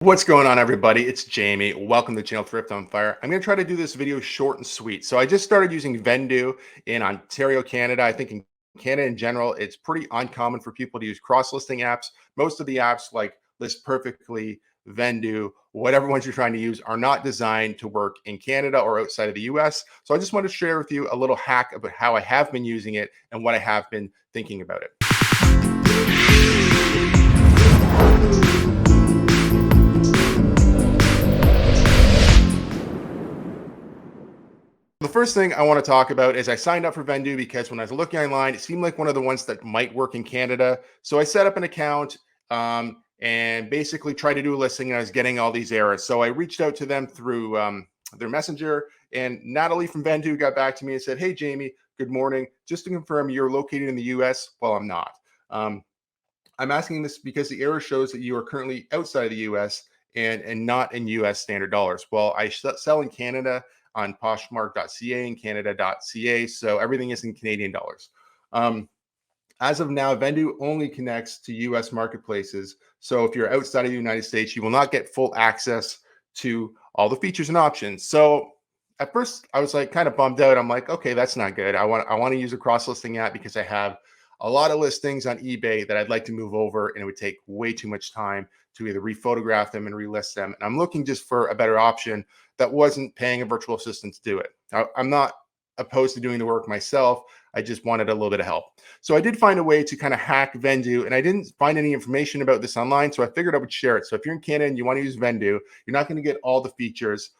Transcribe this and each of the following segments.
What's going on, everybody? It's Jamie. Welcome to the channel Thrift on Fire. I'm going to try to do this video short and sweet. So I just started using Vendoo in Ontario, Canada. I think in Canada in general, it's pretty uncommon for people to use cross-listing apps. Most of the apps like List Perfectly, Vendoo, whatever ones you're trying to use are not designed to work in Canada or outside of the US. So I just want to share with you a little hack about how I have been using it and what I have been thinking about it. The first thing I want to talk about is I signed up for Vendoo because when I was looking online, it seemed like one of the ones that might work in Canada. So I set up an account and basically tried to do a listing, and I was getting all these errors. So I reached out to them through their messenger, and Natalie from Vendoo got back to me and said, "Hey, Jamie, good morning. Just to confirm, you're located in the US?" Well, I'm not. Um, I'm asking this because the error shows that you are currently outside of the US and not in US standard dollars. Well, I sell in Canada on Poshmark.ca and Canada.ca, so everything is in Canadian dollars. Um, as of now, Vendoo only connects to US marketplaces. So if you're outside of the United States, you will not get full access to all the features and options. So at first I was like kind of bummed out. I'm like, okay, that's not good. I want to use a cross-listing app because I have a lot of listings on eBay that I'd like to move over, and it would take way too much time to either rephotograph them and relist them. And I'm looking just for a better option that wasn't paying a virtual assistant to do it. I'm not opposed to doing the work myself. I just wanted a little bit of help. So I did find a way to kind of hack Vendoo, and I didn't find any information about this online, so I figured I would share it. So if you're in Canada and you want to use Vendoo, you're not going to get all the features.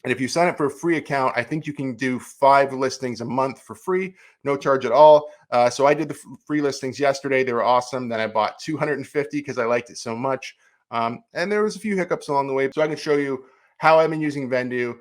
And if you sign up for a free account, I think you can do 5 listings a month for free, no charge at all. So I did the free listings yesterday. They were awesome. Then I bought 250 because I liked it so much. And there was a few hiccups along the way. So I can show you how I've been using Vendoo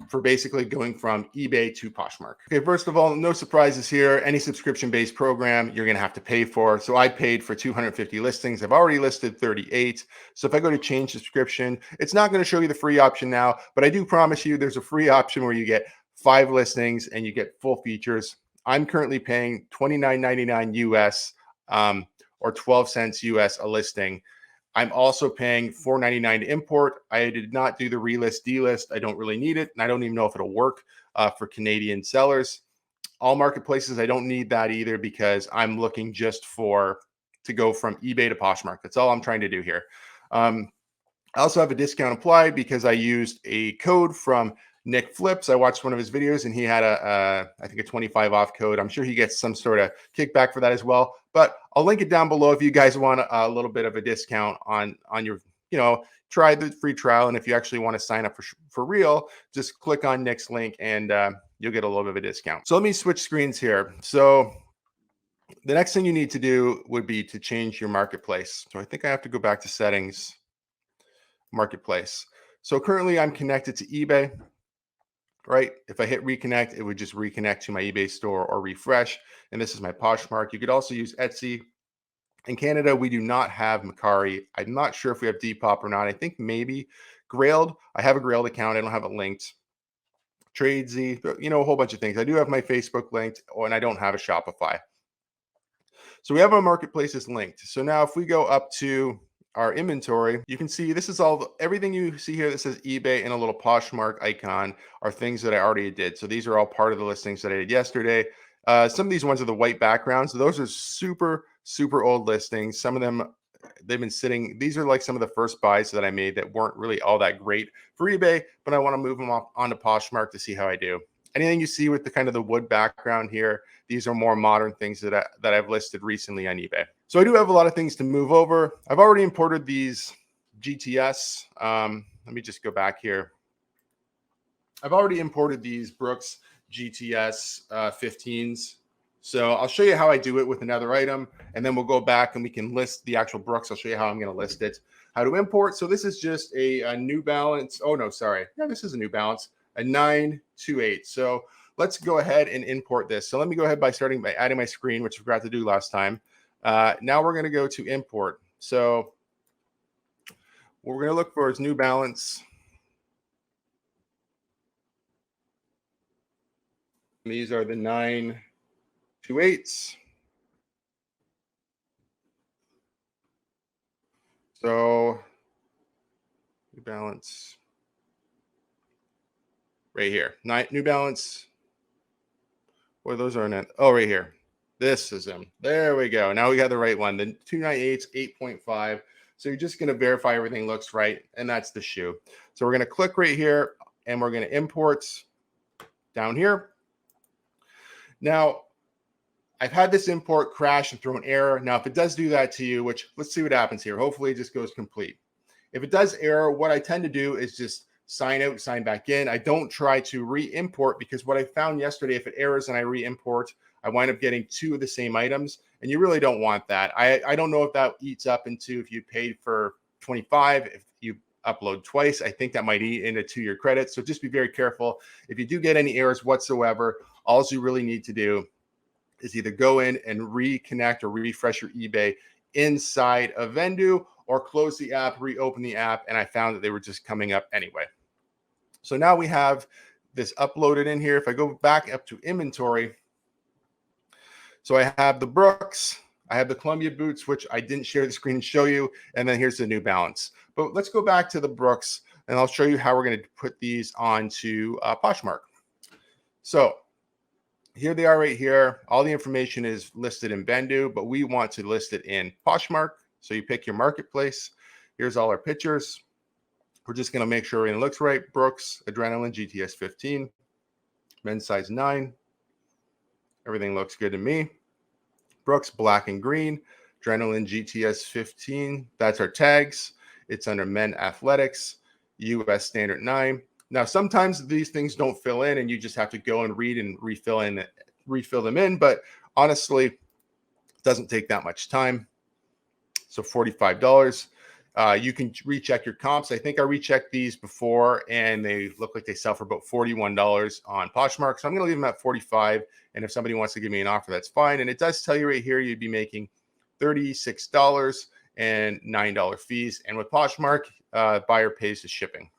for basically going from eBay to Poshmark. Okay, first of all, no surprises here. Any subscription-based program, you're going to have to pay for. So I paid for 250 listings. I've already listed 38. So if I go to change subscription, it's not going to show you the free option now, but I do promise you there's a free option where you get 5 listings and you get full features. I'm currently paying $29.99 US or 12 cents US a listing. I'm also paying $4.99 to import. I did not do the relist delist. I don't really need it, and I don't even know if it'll work for Canadian sellers. All marketplaces, I don't need that either because I'm looking just to go from eBay to Poshmark. That's all I'm trying to do here. I also have a discount applied because I used a code from Nick Flips. I watched one of his videos and he had I think a 25 off code. I'm sure he gets some sort of kickback for that as well, but I'll link it down below if you guys want a little bit of a discount on your, try the free trial. And if you actually want to sign up for real, just click on Nick's link and you'll get a little bit of a discount. So let me switch screens here. So the next thing you need to do would be to change your marketplace. So I think I have to go back to settings, marketplace. So currently I'm connected to eBay, right? If I hit reconnect, it would just reconnect to my eBay store or refresh. And this is my Poshmark. You could also use Etsy. In Canada, we do not have Macari. I'm not sure if we have Depop or not. I think maybe Grailed. I have a Grailed account. I don't have it linked. Tradesy, a whole bunch of things. I do have my Facebook linked, and I don't have a Shopify. So we have our marketplaces linked. So now if we go up to our inventory, you can see this is everything you see here that says eBay and a little Poshmark icon are things that I already did. So these are all part of the listings that I did yesterday. Some of these ones are the white backgrounds. Those are super, super old listings. Some of them, they've been sitting. These are like some of the first buys that I made that weren't really all that great for eBay, but I want to move them onto Poshmark to see how I do. Anything you see with the kind of the wood background here, these are more modern things that I've listed recently on eBay. So I do have a lot of things to move over. I've already imported these GTS. Let me just go back here. I've already imported these Brooks GTS 15s. So I'll show you how I do it with another item, and then we'll go back and we can list the actual Brooks. I'll show you how I'm going to list it, how to import. So this is just a New Balance. Oh, no, sorry. Yeah, this is a New Balance, a 928. So let's go ahead and import this. So let me go ahead by adding my screen, which I forgot to do last time. Now we're going to go to import. So what we're going to look for is New Balance. These are the 928s. So Balance. Right here. New Balance. Boy, those aren't it. Oh, right here. This is them. There we go. Now we got the right one. The 298's 8.5. So you're just going to verify everything looks right. And that's the shoe. So we're going to click right here and we're going to import down here. Now, I've had this import crash and throw an error. Now, if it does do that to you, which let's see what happens here. Hopefully it just goes complete. If it does error, what I tend to do is just sign out, sign back in. I don't try to re-import because what I found yesterday, if it errors and I re-import, I wind up getting two of the same items, and you really don't want that. I don't know if that eats up into if you paid for 25, if you upload twice, I think that might eat into 2-year credit. So just be very careful. If you do get any errors whatsoever, all you really need to do is either go in and reconnect or refresh your eBay inside of Vendoo, or close the app, reopen the app, and I found that they were just coming up anyway. So now we have this uploaded in here. If I go back up to inventory, so I have the Brooks, I have the Columbia boots, which I didn't share the screen and show you, and then here's the New Balance. But let's go back to the Brooks, and I'll show you how we're going to put these onto Poshmark. So here they are right here. All the information is listed in Vendoo, but we want to list it in Poshmark. So you pick your marketplace. Here's all our pictures. We're just going to make sure everything looks right. Brooks, Adrenaline, GTS 15, men's size 9. Everything looks good to me. Brooks, black and green, Adrenaline, GTS 15. That's our tags. It's under Men Athletics, US Standard 9. Now, sometimes these things don't fill in and you just have to go and read and refill them in. But honestly, it doesn't take that much time. So $45. You can recheck your comps. I think I rechecked these before and they look like they sell for about $41 on Poshmark. So I'm going to leave them at $45. And if somebody wants to give me an offer, that's fine. And it does tell you right here, you'd be making $36 and $9 fees. And with Poshmark, buyer pays the shipping.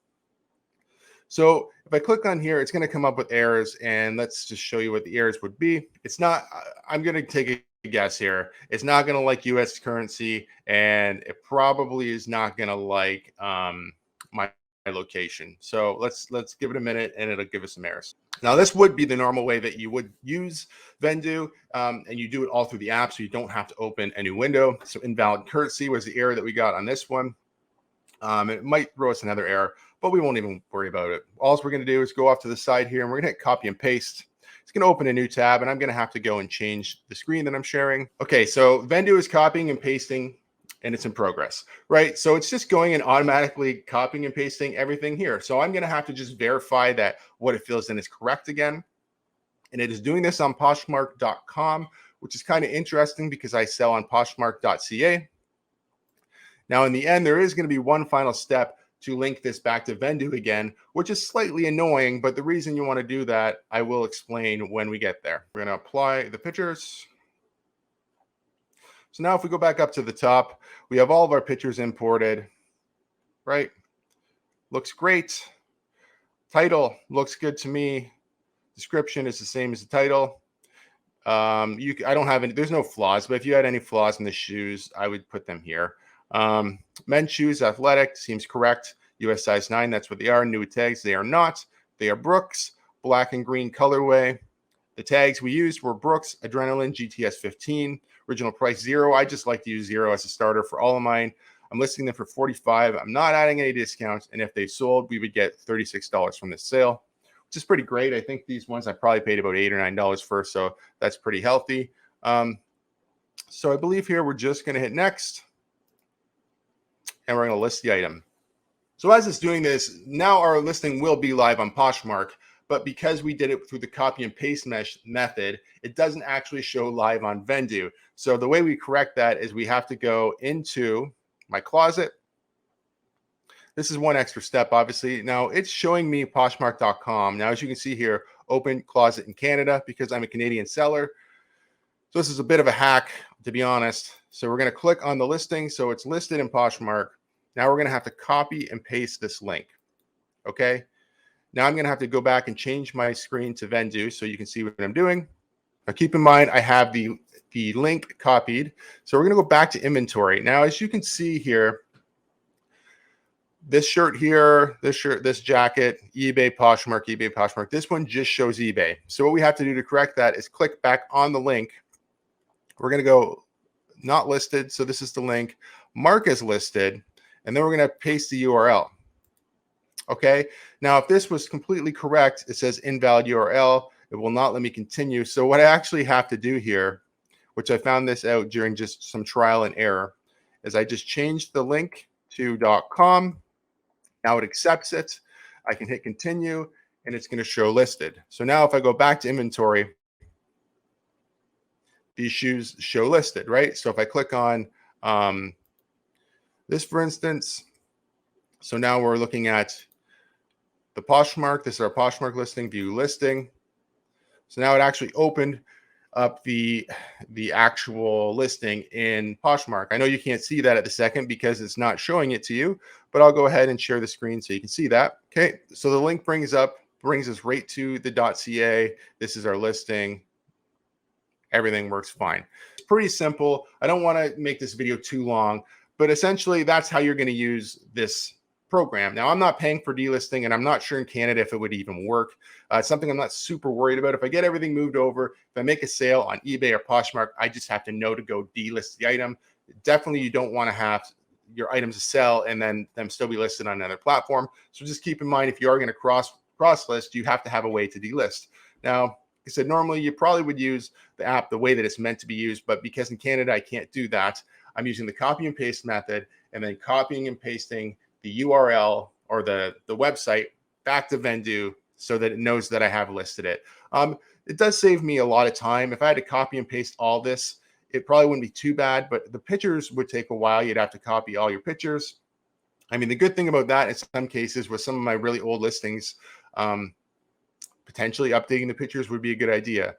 So if I click on here, it's going to come up with errors. And let's just show you what the errors would be. It's not, I'm going to take a guess here. It's not going to like US currency, and it probably is not going to like my location. So let's give it a minute and it'll give us some errors. Now, this would be the normal way that you would use Vendoo, and you do it all through the app, so you don't have to open a new window. So invalid currency was the error that we got on this one. It might throw us another error, but we won't even worry about it. All we're going to do is go off to the side here, and we're going to hit copy and paste. It's going to open a new tab, and I'm going to have to go and change the screen that I'm sharing. Okay, so Vendoo is copying and pasting, and it's in progress, right? So it's just going and automatically copying and pasting everything here. So I'm going to have to just verify that what it fills in is correct again. And it is doing this on Poshmark.com, which is kind of interesting because I sell on Poshmark.ca. Now, in the end, there is going to be one final step to link this back to Vendoo again, which is slightly annoying, but the reason you want to do that, I will explain when we get there. We're going to apply the pictures. So now if we go back up to the top, we have all of our pictures imported, right? Looks great. Title looks good to me. Description is the same as the title. I don't have any, there's no flaws, but if you had any flaws in the shoes, I would put them here. Men's shoes, athletic, seems correct. US size 9, that's what they are. New tags, they are not. They are Brooks, black and green colorway. The tags we used were Brooks, Adrenaline, GTS 15, original price 0. I just like to use 0 as a starter for all of mine. I'm listing them for $45. I'm not adding any discounts. And if they sold, we would get $36 from this sale, which is pretty great. I think these ones I probably paid about $8 or $9 for, so that's pretty healthy. So I believe here we're just going to hit next, and we're going to list the item. So as it's doing this, now our listing will be live on Poshmark, but because we did it through the copy and paste method, it doesn't actually show live on Vendoo. So the way we correct that is we have to go into my closet. This is one extra step, obviously. Now it's showing me Poshmark.com. Now, as you can see here, open closet in Canada because I'm a Canadian seller. So this is a bit of a hack, to be honest. So we're going to click on the listing. So it's listed in Poshmark. Now we're going to have to copy and paste this link. Okay. Now I'm going to have to go back and change my screen to Vendoo so you can see what I'm doing. Now keep in mind, I have the link copied. So we're going to go back to inventory. Now, as you can see here, This shirt here, this shirt, this jacket, eBay, Poshmark, eBay, Poshmark. This one just shows eBay. So what we have to do to correct that is click back on the link. We're going to go not listed. So this is the link, mark as listed, and then we're going to paste the URL. Okay. Now, if this was completely correct, it says invalid URL. It will not let me continue. So what I actually have to do here, which I found this out during just some trial and error, is I just changed the link to .com. Now it accepts it. I can hit continue and it's going to show listed. So now if I go back to inventory, these shoes show listed, right? So if I click on this, for instance, so now we're looking at the Poshmark. This is our Poshmark listing, view listing. So now it actually opened up the actual listing in Poshmark. I know you can't see that at the second because it's not showing it to you, but I'll go ahead and share the screen so you can see that. Okay, so the link brings us right to the .ca. This is our listing. Everything works fine. It's pretty simple. I don't want to make this video too long, but essentially that's how you're going to use this program. Now, I'm not paying for delisting, and I'm not sure in Canada if it would even work. It's something I'm not super worried about. If I get everything moved over, if I make a sale on eBay or Poshmark, I just have to know to go delist the item. Definitely, you don't want to have your items to sell and then them still be listed on another platform. So just keep in mind, if you are going to cross list, you have to have a way to delist. Now, like I said, normally you probably would use the app the way that it's meant to be used, but because in Canada I can't do that, I'm using the copy and paste method and then copying and pasting the URL or the website back to Vendoo so that it knows that I have listed it. It does save me a lot of time. If I had to copy and paste all this, it probably wouldn't be too bad, but the pictures would take a while. You'd have to copy all your pictures. I mean, the good thing about that in some cases with some of my really old listings, potentially updating the pictures would be a good idea.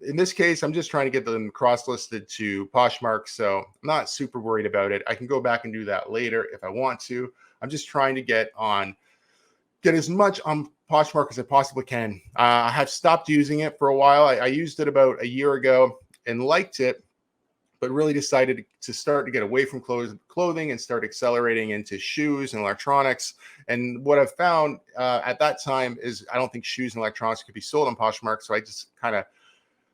In this case, I'm just trying to get them cross-listed to Poshmark, so I'm not super worried about it. I can go back and do that later if I want to. I'm just trying to get as much on Poshmark as I possibly can. I have stopped using it for a while. I used it about a year ago and liked it, but really decided to start to get away from clothing and start accelerating into shoes and electronics. And what I've found at that time is I don't think shoes and electronics could be sold on Poshmark, so I just kind of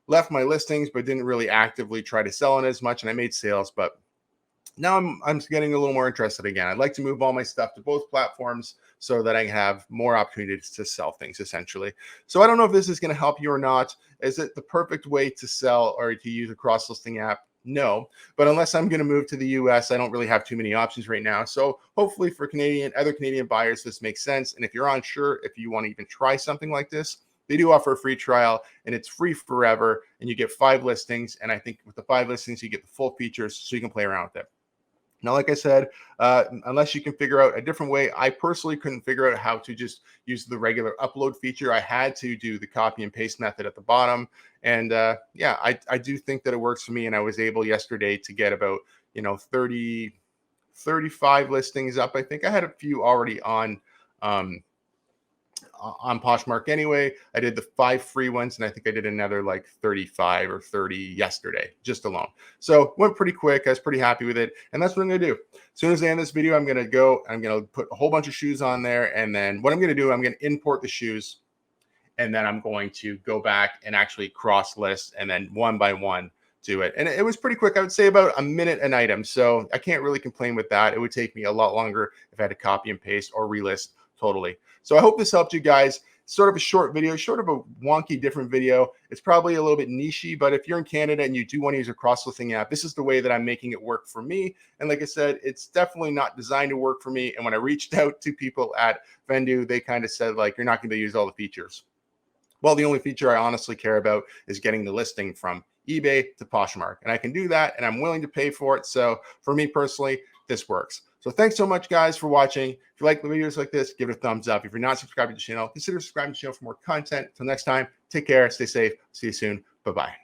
left my listings, but didn't really actively try to sell it as much. And I made sales, but now I'm getting a little more interested again. I'd like to move all my stuff to both platforms so that I can have more opportunities to sell things essentially. So I don't know if this is going to help you or not. Is it the perfect way to sell or to use a cross listing app? No, but unless I'm going to move to the US, I don't really have too many options right now. So hopefully for other Canadian buyers, this makes sense. And if you're unsure, if you want to even try something like this, they do offer a free trial and it's free forever. And you get 5 listings. And I think with the 5 listings, you get the full features so you can play around with it. Now, like I said, unless you can figure out a different way, I personally couldn't figure out how to just use the regular upload feature. I had to do the copy and paste method at the bottom. And yeah, I do think that it works for me. And I was able yesterday to get about, 35 listings up. I think I had a few already on Poshmark anyway. I did the 5 free ones, and I think I did another like 35 or 30 yesterday, just alone. So went pretty quick. I was pretty happy with it. And that's what I'm going to do. As soon as I end this video, I'm going to put a whole bunch of shoes on there. And then what I'm going to do, I'm going to import the shoes. And then I'm going to go back and actually cross list and then one by one do it. And it was pretty quick. I would say about a minute an item. So I can't really complain with that. It would take me a lot longer if I had to copy and paste or relist totally. So I hope this helped you guys. Sort of a short video, sort of a wonky, different video. It's probably a little bit nichey, but if you're in Canada and you do want to use a cross-listing app, this is the way that I'm making it work for me. And like I said, it's definitely not designed to work for me. And when I reached out to people at Vendoo, they kind of said, like, you're not going to use all the features. Well, the only feature I honestly care about is getting the listing from eBay to Poshmark. And I can do that, and I'm willing to pay for it. So for me personally, this works. So thanks so much, guys, for watching. If you like the videos like this, give it a thumbs up. If you're not subscribed to the channel, consider subscribing to the channel for more content. Until next time, take care, stay safe. See you soon. Bye-bye.